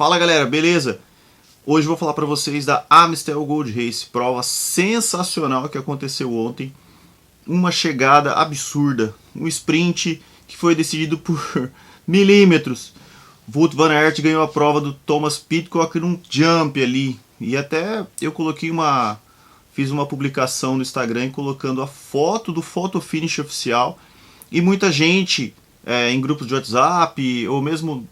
Fala galera, beleza? Hoje eu vou falar para vocês da Amstel Gold Race, prova sensacional que aconteceu ontem. Uma chegada absurda, um sprint que foi decidido por milímetros. Wout van Aert ganhou a prova do Thomas Pidcock num jump ali. E até eu fiz uma publicação no Instagram colocando a foto do photo finish oficial. E muita gente em grupos de WhatsApp ou mesmo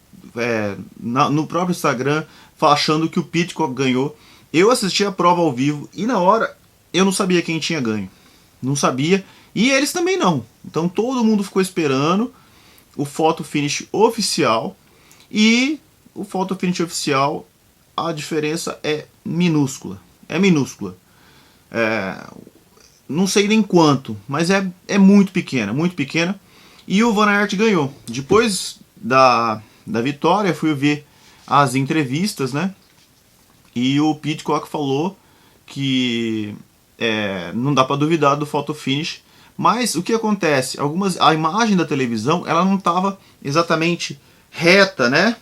no próprio Instagram achando que o Pidcock ganhou. Eu assisti a prova ao vivo e na hora eu não sabia quem tinha ganho. Não sabia e eles também não. Então todo mundo ficou esperando o photo finish oficial. E o photo finish oficial, a diferença é minúscula. É minúscula. Não sei nem quanto, mas é muito pequena, muito pequena. E o Van Aert ganhou. Depois da vitória, fui ver as entrevistas, né? E o Pidcock falou que não dá para duvidar do photo finish. Mas o que acontece? A imagem da televisão ela não estava exatamente reta, né?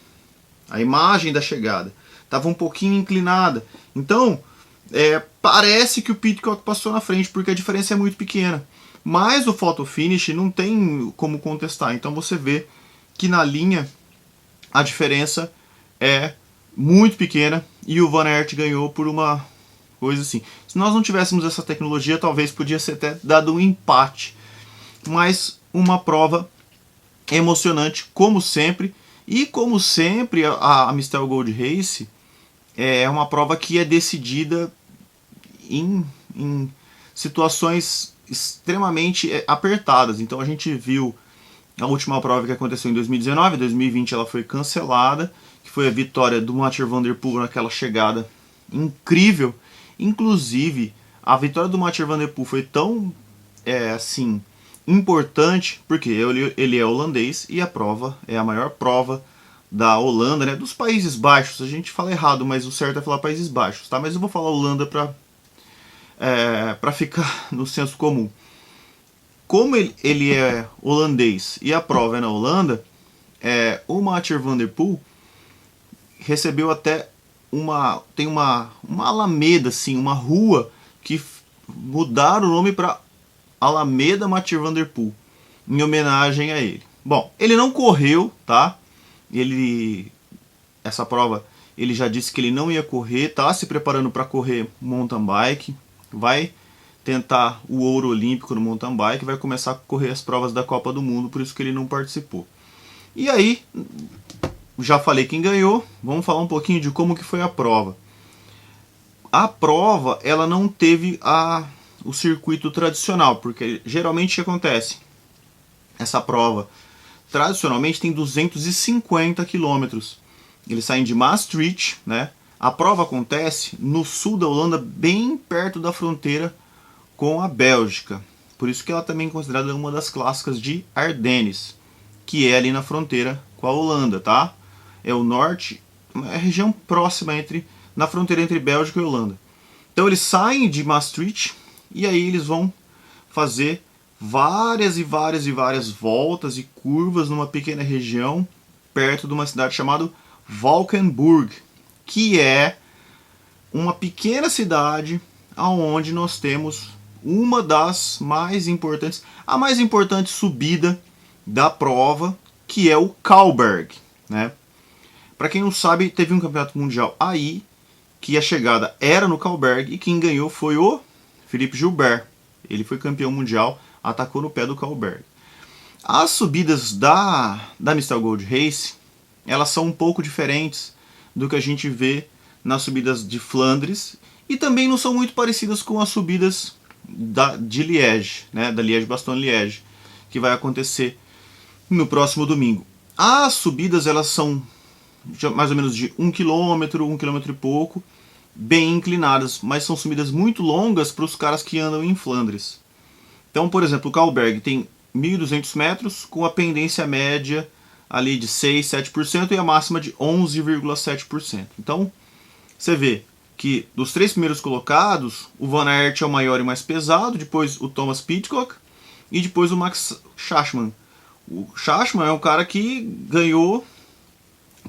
A imagem da chegada estava um pouquinho inclinada. Então parece que o Pidcock passou na frente porque a diferença é muito pequena. Mas o photo finish não tem como contestar. Então você vê que na linha a diferença é muito pequena e o Van Aert ganhou por uma coisa assim. Se nós não tivéssemos essa tecnologia, talvez podia ser até dado um empate. Mas uma prova emocionante, como sempre. E como sempre, a Amstel Gold Race é uma prova que é decidida em situações extremamente apertadas. Então a gente viu a última prova que aconteceu em 2019, 2020 ela foi cancelada, que foi a vitória do Mathieu van der Poel naquela chegada incrível. Inclusive, a vitória do Mathieu van der Poel foi tão importante, porque ele é holandês e a prova é a maior prova da Holanda, né, dos Países Baixos. A gente fala errado, mas o certo é falar Países Baixos, tá? Mas eu vou falar Holanda para ficar no senso comum. Como ele é holandês e a prova é na Holanda, o Mathieu van der Poel recebeu até tem uma alameda, assim, uma rua que mudaram o nome para Alameda Mathieu van der Poel, em homenagem a ele. Bom, ele não correu, tá? Essa prova ele já disse que ele não ia correr, tá se preparando para correr mountain bike, vai tentar o ouro olímpico no mountain bike, vai começar a correr as provas da Copa do Mundo, por isso que ele não participou. E aí, já falei quem ganhou, vamos falar um pouquinho de como que foi a prova. A prova, ela não teve o circuito tradicional, porque geralmente o que acontece? Essa prova, tradicionalmente, tem 250 quilômetros. Eles saem de Maastricht, né? A prova acontece no sul da Holanda, bem perto da fronteira com a Bélgica. Por isso que ela também é considerada uma das clássicas de Ardennes, que é ali na fronteira com a Holanda, tá? É o norte, é a região próxima na fronteira entre Bélgica e Holanda. Então eles saem de Maastricht e aí eles vão fazer várias e várias e várias voltas e curvas numa pequena região perto de uma cidade chamada Valkenburg, que é uma pequena cidade onde nós temos uma das mais importantes, a mais importante subida da prova, que é o Kauberg, né? Para quem não sabe, teve um campeonato mundial aí, que a chegada era no Kauberg, e quem ganhou foi o Philippe Gilbert. Ele foi campeão mundial, atacou no pé do Kauberg. As subidas da Amstel Gold Race, elas são um pouco diferentes do que a gente vê nas subidas de Flandres, e também não são muito parecidas com as subidas de Liège, né, da Liège-Bastogne-Liège, que vai acontecer no próximo domingo. As subidas elas são mais ou menos de 1 km e pouco, bem inclinadas, mas são subidas muito longas para os caras que andam em Flandres. Então, por exemplo, o Kauberg tem 1.200 metros, com a pendência média ali de 6, 7% e a máxima de 11,7%. Então, você vê que dos três primeiros colocados, o Van Aert é o maior e mais pesado, depois o Thomas Pidcock e depois o Max Schachmann. O Schachmann é um cara que ganhou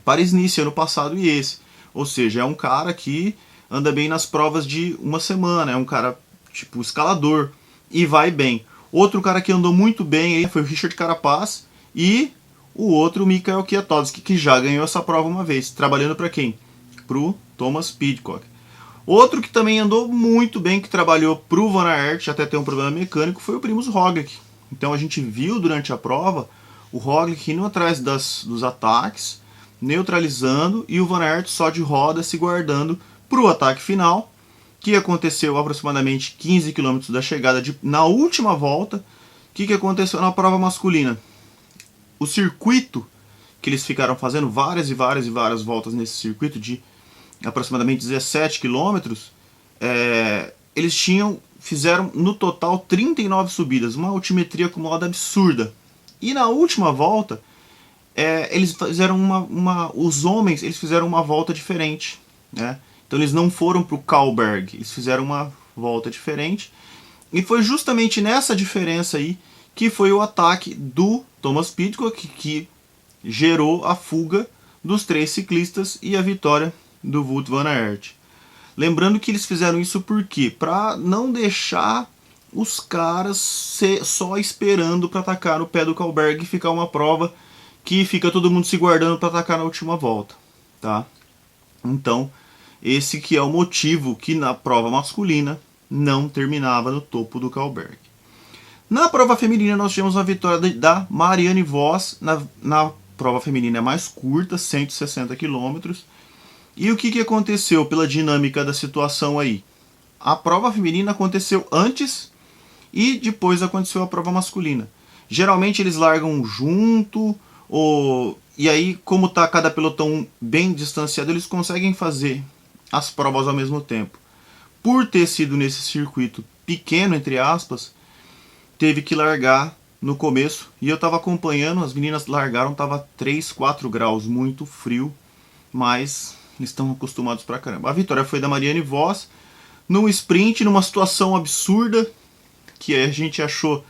Paris-Nice ano passado e esse. Ou seja, é um cara que anda bem nas provas de uma semana, é um cara tipo escalador e vai bem. Outro cara que andou muito bem aí foi o Richard Carapaz e o outro, o Michael Kwiatkowski, que já ganhou essa prova uma vez, trabalhando para quem? Pro Thomas Pidcock. Outro que também andou muito bem, que trabalhou pro Van Aert, até ter um problema mecânico, foi o Primož Roglic. Então a gente viu durante a prova o Roglic indo atrás dos ataques, neutralizando, e o Van Aert só de roda se guardando pro ataque final, que aconteceu aproximadamente 15 km da chegada na última volta. O que aconteceu na prova masculina? O circuito que eles ficaram fazendo várias e várias e várias voltas nesse circuito de aproximadamente 17 quilômetros, eles fizeram no total 39 subidas, uma altimetria acumulada absurda. E na última volta, eles fizeram os homens eles fizeram uma volta diferente, né? Então eles não foram para o Kalberg, eles fizeram uma volta diferente. E foi justamente nessa diferença aí que foi o ataque do Thomas Pidcock que gerou a fuga dos 3 ciclistas e a vitória do Wout van Aert. Lembrando que eles fizeram isso por quê? Para não deixar os caras só esperando para atacar no pé do Kalberg e ficar uma prova que fica todo mundo se guardando para atacar na última volta, tá? Então, esse que é o motivo que na prova masculina não terminava no topo do Kalberg. Na prova feminina nós tivemos a vitória da Marianne Vos, na prova feminina é mais curta, 160 km. E o que aconteceu pela dinâmica da situação aí? A prova feminina aconteceu antes e depois aconteceu a prova masculina. Geralmente eles largam junto, e aí como está cada pelotão bem distanciado, eles conseguem fazer as provas ao mesmo tempo. Por ter sido nesse circuito pequeno, entre aspas, teve que largar no começo. E eu estava acompanhando, as meninas largaram, estava 3, 4 graus, muito frio, mas estão acostumados pra caramba. A vitória foi da Marianne Vos, num sprint, numa situação absurda, que a gente achou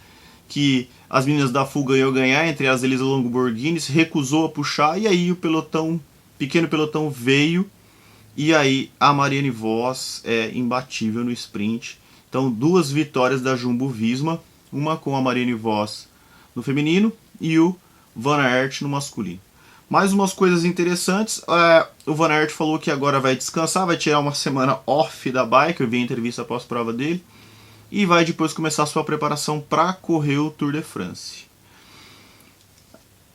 que as meninas da fuga iam ganhar, entre as Elisa Longo se recusou a puxar, e aí o pequeno pelotão veio, e aí a Marianne Vos é imbatível no sprint. Então 2 vitórias da Jumbo-Visma, uma com a Marianne Vos no feminino e o Van Aert no masculino. Mais umas coisas interessantes, o Van Aert falou que agora vai descansar, vai tirar uma semana off da bike, eu vi a entrevista após a prova dele, e vai depois começar a sua preparação para correr o Tour de France.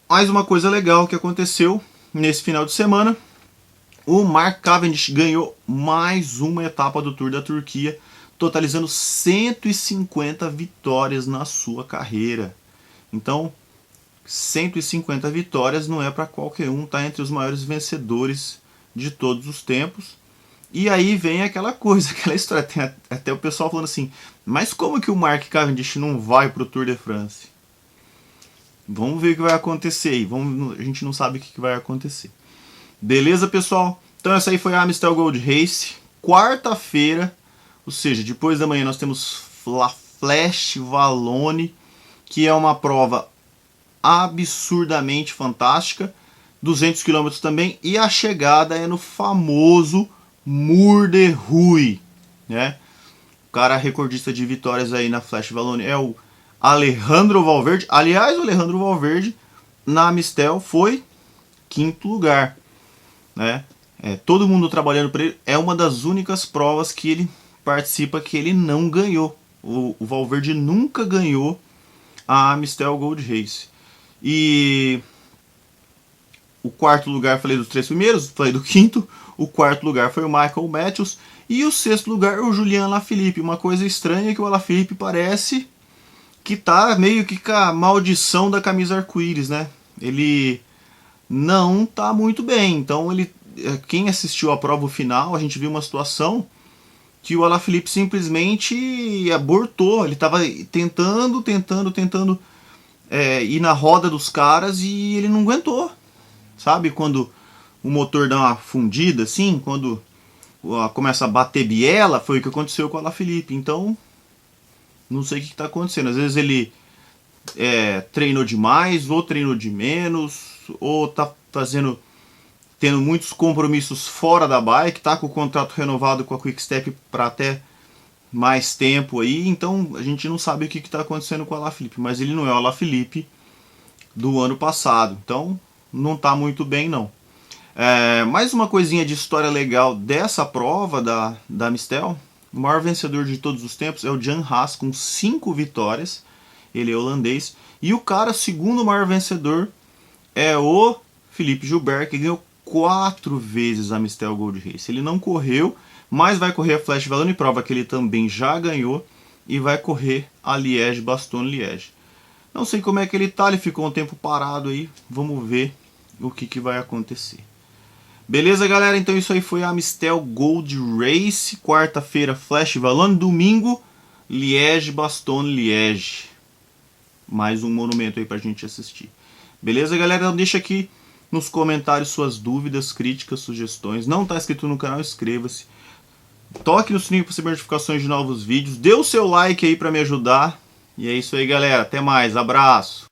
Mais uma coisa legal que aconteceu nesse final de semana, o Mark Cavendish ganhou mais uma etapa do Tour da Turquia, totalizando 150 vitórias na sua carreira. Então, 150 vitórias não é para qualquer um, tá entre os maiores vencedores de todos os tempos. E aí vem aquela coisa, aquela história, tem até o pessoal falando assim, mas como que o Mark Cavendish não vai pro Tour de France? Vamos ver o que vai acontecer aí, a gente não sabe o que vai acontecer. Beleza, pessoal? Então essa aí foi a Amstel Gold Race, quarta-feira, ou seja, depois da manhã nós temos La Flèche Wallonne, que é uma prova absurdamente fantástica, 200 km também, e a chegada é no famoso Mur de Huy, né? O cara recordista de vitórias aí na Flèche Wallonne é o Alejandro Valverde. Aliás, o Alejandro Valverde na Amstel foi 5º lugar, né? Todo mundo trabalhando para ele, é uma das únicas provas que ele participa que ele não ganhou. O Valverde nunca ganhou a Amstel Gold Race. E o 4º lugar, falei dos 3 primeiros, falei do 5º. O 4º lugar foi o Michael Matthews. E o 6º lugar, o Julian Alaphilippe. Uma coisa estranha é que o Alaphilippe parece que tá meio que com a maldição da camisa arco-íris, né? Ele não tá muito bem. Então, quem assistiu a prova final, a gente viu uma situação que o Alaphilippe simplesmente abortou. Ele estava tentando ir na roda dos caras e ele não aguentou. Sabe quando o motor dá uma fundida assim, quando começa a bater biela, foi o que aconteceu com o Alaphilippe. Então, não sei o que está acontecendo. Às vezes ele treinou demais, ou treinou de menos, ou está fazendo tendo muitos compromissos fora da bike, tá com o contrato renovado com a Quick-Step para até mais tempo aí, então a gente não sabe o que está acontecendo com o Alaphilippe, mas ele não é o Alaphilippe do ano passado, então não está muito bem não. Mais uma coisinha de história legal dessa prova da Mistel: o maior vencedor de todos os tempos é o Jan Haas, com 5 vitórias, ele é holandês, e o cara, segundo maior vencedor, é o Philippe Gilbert, que ganhou 4 vezes a Mistel Gold Race. Ele não correu, mas vai correr a Flash Wallonne, prova que ele também já ganhou, e vai correr a Liège-Bastogne-Liège. Não sei como é que ele tá, ele ficou um tempo parado aí, vamos ver o que vai acontecer. Beleza, galera? Então isso aí foi a Mistel Gold Race, quarta-feira Flash Wallonne, domingo Liège-Bastogne-Liège. Mais um monumento aí pra gente assistir. Beleza, galera? Então deixa aqui nos comentários suas dúvidas, críticas, sugestões. Não está inscrito no canal, inscreva-se. Toque no sininho para receber notificações de novos vídeos. Dê o seu like aí para me ajudar. E é isso aí, galera. Até mais. Abraço.